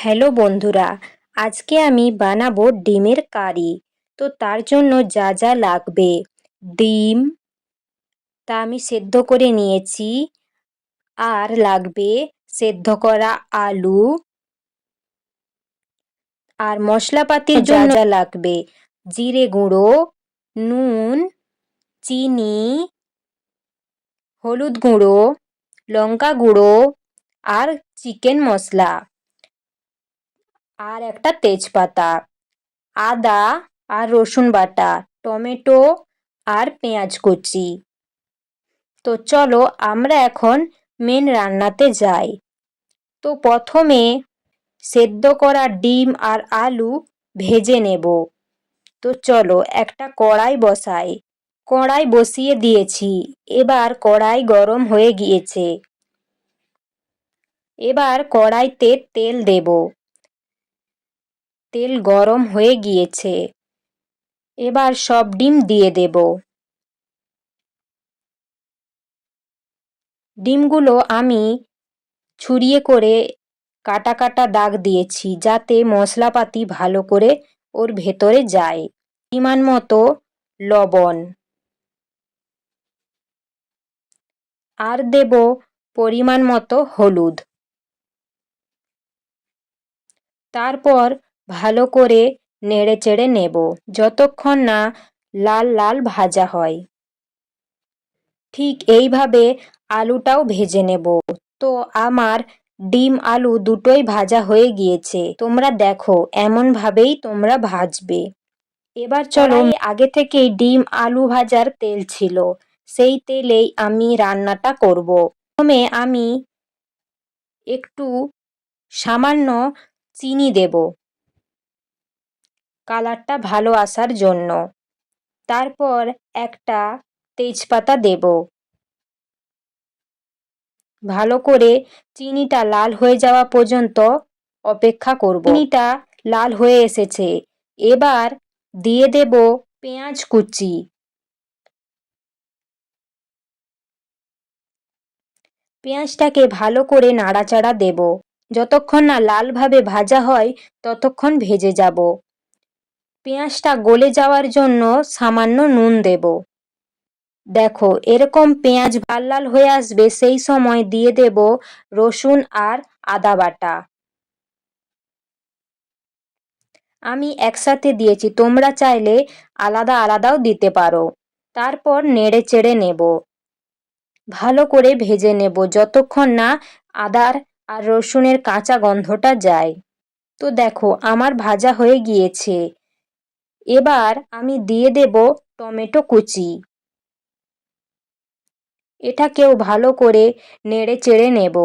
Hello বন্ধুরা, আজকে আমি বানাবো ডিমের কারি। তো তার জন্য যা যা লাগবে: ডিম, তা আমি সেদ্ধ করে নিয়েছি। আর লাগবে সেদ্ধ করা আলু। আর মশলাপাতির যা যা লাগবে: জিরে গুঁড়ো, নুন, চিনি, হলুদ গুঁড়ো, লঙ্কা গুঁড়ো আর চিকেন মশলা, আর একটা তেজপাতা, আদা আর রসুন বাটা, টমেটো আর পেঁয়াজ কুচি। তো চলো আমরা এখন মেন রান্নাতে যাই। তো প্রথমে সেদ্ধ করা ডিম আর আলু ভেজে নেব। তো চলো একটা কড়াই বসাই। কড়াই বসিয়ে দিয়েছি। এবার কড়াই গরম হয়ে গিয়েছে। এবার কড়াইতে তেল দেব। তেল গরম হয়ে গিয়েছে। এবার সব ডিম দিয়ে দেব। ডিমগুলো আমি ছুরিয়ে করে কাটা কাটা দাগ দিয়েছি, যাতে মশলাপাতি ভালো করে ওর ভেতরে যায়। পরিমাণ মতো লবণ, আর দেব পরিমাণ মতো হলুদ। তারপর ভালো করে নেড়ে চেড়ে নেব যতক্ষণ না লাল লাল ভাজা হয়। ঠিক এইভাবে আলুটাও ভেজে নেব। তো আমার ডিম আলু দুটোই ভাজা হয়ে গিয়েছে। তোমরা দেখো, এমনভাবেই তোমরা ভাজবে। এবার চলো, আগে থেকেই ডিম আলু ভাজার তেল ছিল, সেই তেলেই আমি রান্নাটা করব। প্রথমে আমি একটু সামান্য চিনি দেব কালারটা ভালো আসার জন্য। তারপর একটা তেজপাতা দেব। ভালো করে চিনিটা লাল হয়ে যাওয়া পর্যন্ত অপেক্ষা করব। চিনিটা লাল হয়ে এসেছে। এবার দিয়ে দেব পেঁয়াজ কুচি। পেঁয়াজটাকে ভালো করে নাড়াচাড়া দেব। যতক্ষণ না লালভাবে ভাজা হয় ততক্ষণ ভেজে যাব। পেঁয়াজটা গলে যাওয়ার জন্য সামান্য নুন দেব। দেখো, এরকম পেঁয়াজ লাল লাল হয়ে আসবে, সেই সময় দিয়ে দেব রসুন আর আদা বাটা। আমি একসাথে দিয়েছি, তোমরা চাইলে আলাদা আলাদাও দিতে পারো। তারপর নেড়ে চেড়ে নেব। ভালো করে ভেজে নেব যতক্ষণ না আদার আর রসুনের কাঁচা গন্ধটা যায়। তো দেখো, আমার ভাজা হয়ে গিয়েছে। এবার আমি দিয়ে দেব টমেটো কুচি। এটাকেও ভালো করে নেড়ে চেড়ে নেব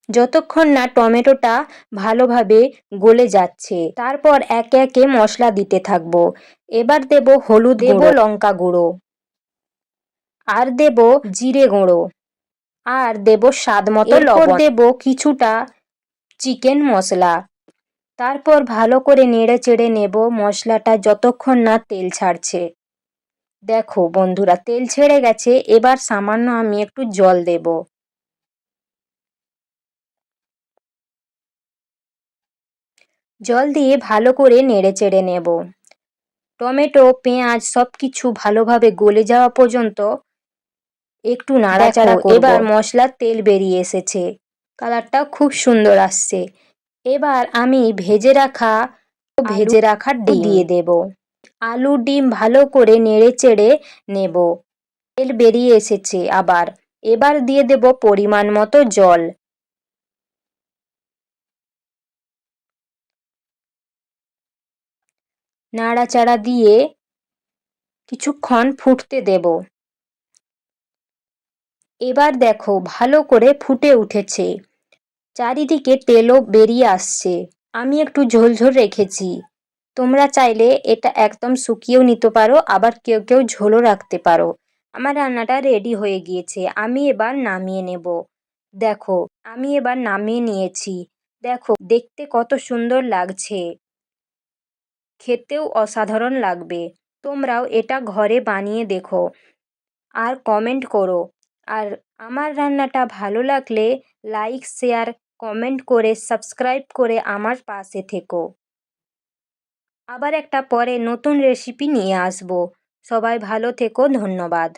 যতক্ষণ না টমেটোটা ভালোভাবে গলে যাচ্ছে। তারপর একে একে মশলা দিতে থাকবো। এবার দেব হলুদ গুঁড়ো, লঙ্কা গুঁড়ো, আর দেব জিরে গুঁড়ো, আর দেব স্বাদ মতো লবণ। দেব কিছুটা চিকেন মশলা। তারপর ভালো করে নেড়ে চেড়ে নেব মশলাটা যতক্ষণ না তেল ছাড়ছে। দেখো বন্ধুরা, তেল ছেড়ে গেছে। এবার সামান্য আমি একটু জল দেব। জল দিয়ে ভালো করে নেড়ে চেড়ে নেব। টমেটো, পেঁয়াজ সব কিছু ভালোভাবে গলে যাওয়া পর্যন্ত একটু নাড়াচাড়া করব। এবার মশলার তেল বেরিয়ে এসেছে, কালারটাও খুব সুন্দর আসছে। এবার আমি ভেজে রাখা ডিম দিয়ে দেব। আলু ডিম ভালো করে নেড়ে চেড়ে নেব। তেল বেরিয়ে এসেছে আবার। এবার দিয়ে দেব পরিমাণ মতো জল। নাড়াচাড়া দিয়ে কিছুক্ষণ ফুটতে দেব। এবার দেখো, ভালো করে ফুটে উঠেছে। চারিদিকে তেলও বেরিয়ে আসছে। আমি একটু ঝোলঝোল রেখেছি। তোমরা চাইলে এটা একদম শুকিয়েও নিতে পারো, আবার কেউ কেউ ঝোলও রাখতে পারো। আমার রান্নাটা রেডি হয়ে গিয়েছে। আমি এবার নামিয়ে নেব। দেখো, আমি এবার নামিয়ে নিয়েছি। দেখো, দেখতে কত সুন্দর লাগছে। খেতেও অসাধারণ লাগবে। তোমরাও এটা ঘরে বানিয়ে দেখো আর কমেন্ট করো। আর আমার রান্নাটা ভালো লাগলে লাইক, শেয়ার, কমেন্ট করে সাবস্ক্রাইব করে আমার পাশে থেকো। আবার একটা পরে নতুন রেসিপি নিয়ে আসবো। সবাই ভালো থেকো, ধন্যবাদ।